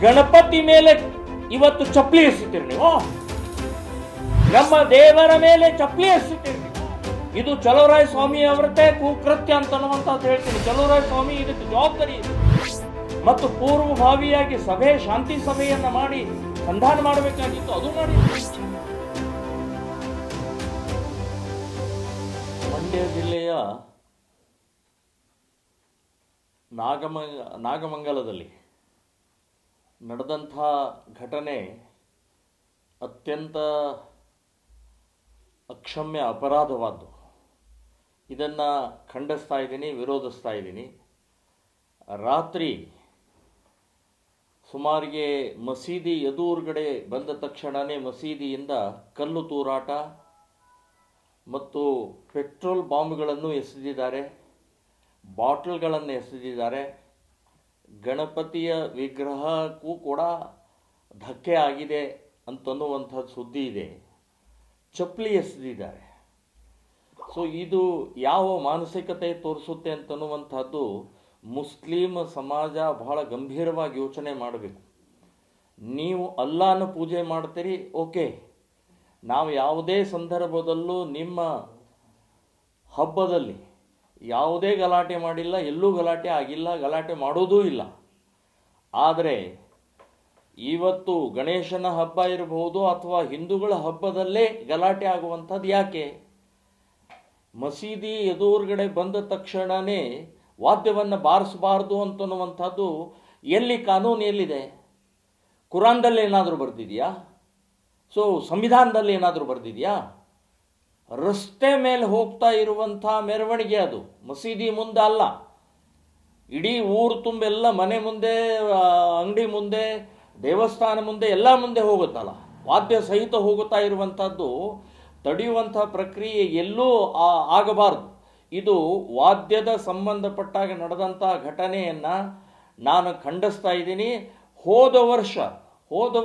ಗಣಪತಿ ಮೇಲೆ ಇವತ್ತು ಚಪ್ಪಲಿ ಎಸಿತೀರಿ ನೀವು, ನಮ್ಮ ದೇವರ ಮೇಲೆ ಚಪ್ಪಲಿ ಎಸಿತೀರಿ. ಇದು ಚಲುವರಾಯ ಸ್ವಾಮಿ ಅವರದೇ ಕುಕೃತ್ಯ ಅಂತ ಅನ್ನುವಂಥದ್ದು ಹೇಳ್ತೀನಿ. ಚಲುವರಾಯ ಸ್ವಾಮಿ ಇದಕ್ಕೆ ಜವಾಬ್ದಾರಿ ಇದೆ. ಮತ್ತು ಪೂರ್ವಭಾವಿಯಾಗಿ ಸಭೆ, ಶಾಂತಿ ಸಭೆಯನ್ನ ಮಾಡಿ ಸಂಧಾನ ಮಾಡಬೇಕಾಗಿತ್ತು, ಅದು ಮಾಡಿ. ಮಂಡ್ಯ ಜಿಲ್ಲೆಯ ನಾಗಮಂಗಲದಲ್ಲಿ ನಡೆದಂಥ ಘಟನೆ ಅತ್ಯಂತ ಅಕ್ಷಮ್ಯ ಅಪರಾಧವಾದ್ದು. ಇದನ್ನು ಖಂಡಿಸ್ತಾ ಇದ್ದೀನಿ, ವಿರೋಧಿಸ್ತಾ ಇದ್ದೀನಿ. ರಾತ್ರಿ ಸುಮಾರಿಗೆ ಮಸೀದಿ ಎದುರುಗಡೆ ಬಂದ ತಕ್ಷಣವೇ ಮಸೀದಿಯಿಂದ ಕಲ್ಲು ತೂರಾಟ ಮತ್ತು ಪೆಟ್ರೋಲ್ ಬಾಂಬ್ಗಳನ್ನು ಎಸೆದಿದ್ದಾರೆ, ಬಾಟಲ್ಗಳನ್ನು ಎಸೆದಿದ್ದಾರೆ. ಗಣಪತಿಯ ವಿಗ್ರಹಕ್ಕೂ ಕೂಡ ಧಕ್ಕೆ ಆಗಿದೆ ಅಂತನ್ನುವಂಥದ್ದು ಸುದ್ದಿ ಇದೆ. ಚಪ್ಪಲಿ ಎಸೆದಿದ್ದಾರೆ. ಸೊ ಇದು ಯಾವ ಮಾನಸಿಕತೆ ತೋರಿಸುತ್ತೆ ಅಂತನ್ನುವಂಥದ್ದು ಮುಸ್ಲಿಂ ಸಮಾಜ ಬಹಳ ಗಂಭೀರವಾಗಿ ಯೋಚನೆ ಮಾಡಬೇಕು. ನೀವು ಅಲ್ಲಾಹನ ಪೂಜೆ ಮಾಡ್ತೀರಿ, ಓಕೆ. ನಾವು ಯಾವುದೇ ಸಂದರ್ಭದಲ್ಲೂ ನಿಮ್ಮ ಹಬ್ಬದಲ್ಲಿ ಯಾವುದೇ ಗಲಾಟೆ ಮಾಡಿಲ್ಲ, ಎಲ್ಲೂ ಗಲಾಟೆ ಆಗಿಲ್ಲ, ಗಲಾಟೆ ಮಾಡೋದೂ ಇಲ್ಲ. ಆದರೆ ಇವತ್ತು ಗಣೇಶನ ಹಬ್ಬ ಇರಬಹುದು ಅಥವಾ ಹಿಂದೂಗಳ ಹಬ್ಬದಲ್ಲೇ ಗಲಾಟೆ ಆಗುವಂಥದ್ದು ಯಾಕೆ? ಮಸೀದಿ ಎದುರುಗಡೆ ಬಂದ ತಕ್ಷಣವೇ ವಾದ್ಯವನ್ನು ಬಾರಿಸಬಾರ್ದು ಅಂತನ್ನುವಂಥದ್ದು ಎಲ್ಲಿ ಕಾನೂನು ಎಲ್ಲಿದೆ? ಕುರಾನ್ದಲ್ಲಿ ಏನಾದರೂ ಬರೆದಿದೆಯಾ? ಸೊ ಸಂವಿಧಾನದಲ್ಲಿ ಏನಾದರೂ ಬರೆದಿದೆಯಾ? ರಸ್ತೆ ಮೇಲೆ ಹೋಗ್ತಾ ಇರುವಂಥ ಮೆರವಣಿಗೆ ಅದು, ಮಸೀದಿ ಮುಂದೆ ಅಲ್ಲ. ಇಡೀ ಊರು ತುಂಬೆಲ್ಲ ಮನೆ ಮುಂದೆ, ಅಂಗಡಿ ಮುಂದೆ, ದೇವಸ್ಥಾನ ಮುಂದೆ, ಎಲ್ಲ ಮುಂದೆ ಹೋಗುತ್ತಲ್ಲ, ವಾದ್ಯ ಸಹಿತ ಹೋಗುತ್ತಾ ಇರುವಂಥದ್ದು ತಡೆಯುವಂಥ ಪ್ರಕ್ರಿಯೆ ಎಲ್ಲೂ ಆಗಬಾರ್ದು. ಇದು ವಾದ್ಯದ ಸಂಬಂಧಪಟ್ಟಾಗ ನಡೆದಂಥ ಘಟನೆಯನ್ನು ನಾನು ಖಂಡಿಸ್ತಾ ಇದ್ದೀನಿ. ಹೋದ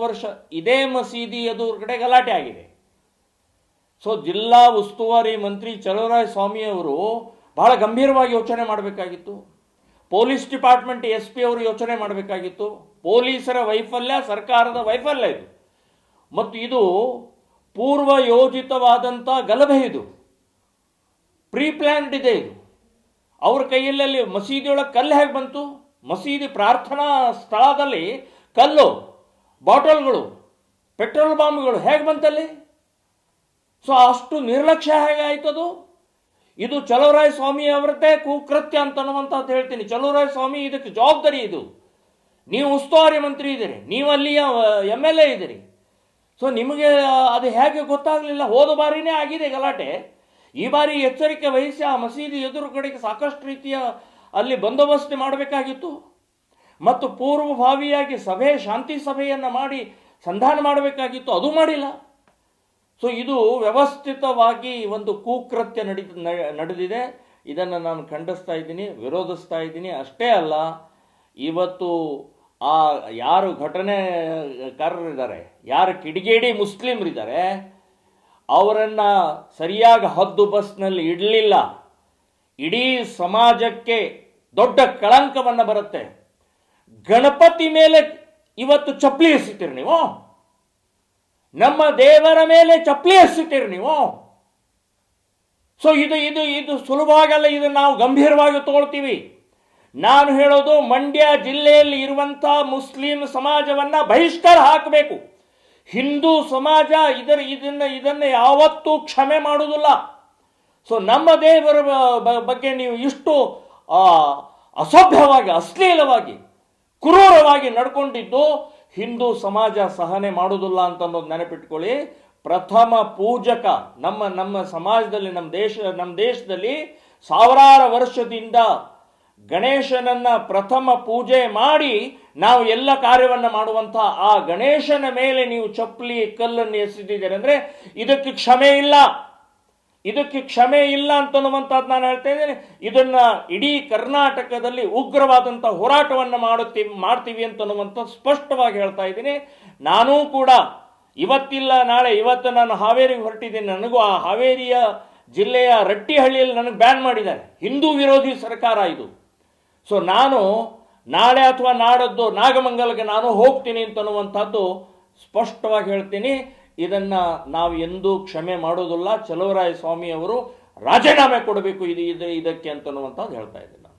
ವರ್ಷ ಇದೇ ಮಸೀದಿ ಎದುರುಗಡೆ ಗಲಾಟೆ ಆಗಿದೆ. ಸೊ ಜಿಲ್ಲಾ ಉಸ್ತುವಾರಿ ಮಂತ್ರಿ ಚಲುವರಾಯ ಸ್ವಾಮಿ ಅವರು ಬಹಳ ಗಂಭೀರವಾಗಿ ಯೋಚನೆ ಮಾಡಬೇಕಾಗಿತ್ತು. ಪೊಲೀಸ್ ಡಿಪಾರ್ಟ್ಮೆಂಟ್ SP ಅವರು ಯೋಚನೆ ಮಾಡಬೇಕಾಗಿತ್ತು. ಪೊಲೀಸರ ವೈಫಲ್ಯ, ಸರ್ಕಾರದ ವೈಫಲ್ಯ ಇದು. ಮತ್ತು ಇದು ಪೂರ್ವ ಯೋಜಿತವಾದಂಥ ಗಲಭೆ, ಇದು ಪ್ರೀ ಪ್ಲ್ಯಾನ್ಡ್ ಇದೆ. ಇದು ಅವ್ರ ಕೈಯಲ್ಲಿ ಮಸೀದಿಯೊಳಗೆ ಕಲ್ಲು ಹೇಗೆ ಬಂತು? ಮಸೀದಿ ಪ್ರಾರ್ಥನಾ ಸ್ಥಳದಲ್ಲಿ ಕಲ್ಲು, ಬಾಟಲ್ಗಳು, ಪೆಟ್ರೋಲ್ ಬಾಂಬ್ಗಳು ಹೇಗೆ ಬಂತಲ್ಲಿ? ಸೊ ಅಷ್ಟು ನಿರ್ಲಕ್ಷ್ಯ ಹೇಗಾಯ್ತದು? ಇದು ಚಲುವರಾಯ ಸ್ವಾಮಿ ಅವರದ್ದೇ ಕುಕೃತ್ಯ ಅಂತ ಅನ್ನುವಂಥದ್ದು ಹೇಳ್ತೀನಿ. ಚಲುವರಾಯ ಸ್ವಾಮಿ ಇದಕ್ಕೆ ಜವಾಬ್ದಾರಿ. ಇದು ನೀವು ಉಸ್ತುವಾರಿ ಮಂತ್ರಿ ಇದ್ದೀರಿ, ನೀವು ಅಲ್ಲಿಯ MLA ಇದ್ದೀರಿ. ಸೊ ನಿಮಗೆ ಅದು ಹೇಗೆ ಗೊತ್ತಾಗಲಿಲ್ಲ? ಹೋದ ಬಾರಿನೇ ಆಗಿದೆ ಗಲಾಟೆ. ಈ ಬಾರಿ ಎಚ್ಚರಿಕೆ ವಹಿಸಿ ಆ ಮಸೀದಿ ಎದುರುಗಡೆಗೆ ಸಾಕಷ್ಟು ರೀತಿಯ ಅಲ್ಲಿ ಬಂದೋಬಸ್ತ್ ಮಾಡಬೇಕಾಗಿತ್ತು. ಮತ್ತು ಪೂರ್ವಭಾವಿಯಾಗಿ ಸಭೆ, ಶಾಂತಿ ಸಭೆಯನ್ನು ಮಾಡಿ ಸಂಧಾನ ಮಾಡಬೇಕಾಗಿತ್ತು, ಅದು ಮಾಡಿಲ್ಲ. ಸೊ ಇದು ವ್ಯವಸ್ಥಿತವಾಗಿ ಒಂದು ಕುಕೃತ್ಯ ನಡೆದಿದೆ. ಇದನ್ನು ನಾನು ಖಂಡಿಸ್ತಾ ಇದ್ದೀನಿ, ವಿರೋಧಿಸ್ತಾ ಇದ್ದೀನಿ. ಅಷ್ಟೇ ಅಲ್ಲ, ಇವತ್ತು ಆ ಯಾರು ಘಟನೆಕಾರರಿದ್ದಾರೆ, ಯಾರು ಕಿಡಿಗೇಡಿ ಮುಸ್ಲಿಮರಿದ್ದಾರೆ, ಅವರನ್ನು ಸರಿಯಾಗಿ ಹದ್ದು ಬಸ್ನಲ್ಲಿ ಇಡಲಿಲ್ಲ. ಇಡೀ ಸಮಾಜಕ್ಕೆ ದೊಡ್ಡ ಕಳಂಕವನ್ನು ಬರುತ್ತೆ. ಗಣಪತಿ ಮೇಲೆ ಇವತ್ತು ಚಪ್ಪಲಿ ಎಸಿತೀರಿ ನೀವು, ನಮ್ಮ ದೇವರ ಮೇಲೆ ಚಪ್ಪಲಿ ಎಸಿತೀರಿ ನೀವು. ಸೊ ಇದು ಸುಲಭವಾಗಲ್ಲ. ಇದನ್ನು ನಾವು ಗಂಭೀರವಾಗಿ ತಗೊಳ್ತೀವಿ. ನಾನು ಹೇಳೋದು, ಮಂಡ್ಯ ಜಿಲ್ಲೆಯಲ್ಲಿ ಇರುವಂಥ ಮುಸ್ಲಿಂ ಸಮಾಜವನ್ನು ಬಹಿಷ್ಕಾರ ಹಾಕಬೇಕು. ಹಿಂದೂ ಸಮಾಜ ಇದನ್ನು ಯಾವತ್ತೂ ಕ್ಷಮೆ ಮಾಡುವುದಿಲ್ಲ. ಸೊ ನಮ್ಮ ದೇವರ ಬಗ್ಗೆ ನೀವು ಇಷ್ಟು ಅಸಭ್ಯವಾಗಿ, ಅಶ್ಲೀಲವಾಗಿ, ಕ್ರೂರವಾಗಿ ನಡ್ಕೊಂಡಿದ್ದು ಹಿಂದೂ ಸಮಾಜ ಸಹನೆ ಮಾಡುವುದಿಲ್ಲ ಅಂತ ಅನ್ನೋದು ನೆನಪಿಟ್ಕೊಳ್ಳಿ. ಪ್ರಥಮ ಪೂಜಕ ನಮ್ಮ ಸಮಾಜದಲ್ಲಿ, ನಮ್ಮ ದೇಶದಲ್ಲಿ ಸಾವಿರಾರು ವರ್ಷದಿಂದ ಗಣೇಶನನ್ನ ಪ್ರಥಮ ಪೂಜೆ ಮಾಡಿ ನಾವು ಎಲ್ಲ ಕಾರ್ಯವನ್ನು ಮಾಡುವಂಥ ಆ ಗಣೇಶನ ಮೇಲೆ ನೀವು ಚಪ್ಪಲಿ, ಕಲ್ಲನ್ನು ಎಸೆದಿದ್ದೀರಿ ಅಂದರೆ ಇದಕ್ಕೆ ಕ್ಷಮೆ ಇಲ್ಲ ಅಂತನ್ನುವಂಥದ್ದು ನಾನು ಹೇಳ್ತಾ ಇದ್ದೇನೆ. ಇದನ್ನ ಇಡೀ ಕರ್ನಾಟಕದಲ್ಲಿ ಉಗ್ರವಾದಂಥ ಹೋರಾಟವನ್ನು ಮಾಡ್ತೀವಿ ಅಂತನ್ನುವಂಥ ಸ್ಪಷ್ಟವಾಗಿ ಹೇಳ್ತಾ ಇದ್ದೀನಿ. ನಾನೂ ಕೂಡ ಇವತ್ತಿಲ್ಲ ನಾಳೆ, ಇವತ್ತು ನಾನು ಹಾವೇರಿಗೆ ಹೊರಟಿದ್ದೀನಿ. ನನಗೂ ಆ ಹಾವೇರಿಯ ಜಿಲ್ಲೆಯ ರಟ್ಟಿಹಳ್ಳಿಯಲ್ಲಿ ನನಗೆ ಬ್ಯಾನ್ ಮಾಡಿದ್ದಾರೆ. ಹಿಂದೂ ವಿರೋಧಿ ಸರ್ಕಾರ ಇದು. ಸೊ ನಾನು ನಾಳೆ ಅಥವಾ ನಾಡದ್ದು ನಾಗಮಂಗಲಕ್ಕೆ ನಾನು ಹೋಗ್ತೀನಿ ಅಂತನ್ನುವಂಥದ್ದು ಸ್ಪಷ್ಟವಾಗಿ ಹೇಳ್ತೀನಿ. ಇದನ್ನು ನಾವು ಎಂದೂ ಕ್ಷಮೆ ಮಾಡೋದಿಲ್ಲ. ಚಲುವರಾಯ ಸ್ವಾಮಿಯವರು ರಾಜೀನಾಮೆ ಕೊಡಬೇಕು ಇದಕ್ಕೆ ಅಂತನ್ನುವಂಥದ್ದು ಹೇಳ್ತಾ ಇದ್ದೀನಿ ನಾನು.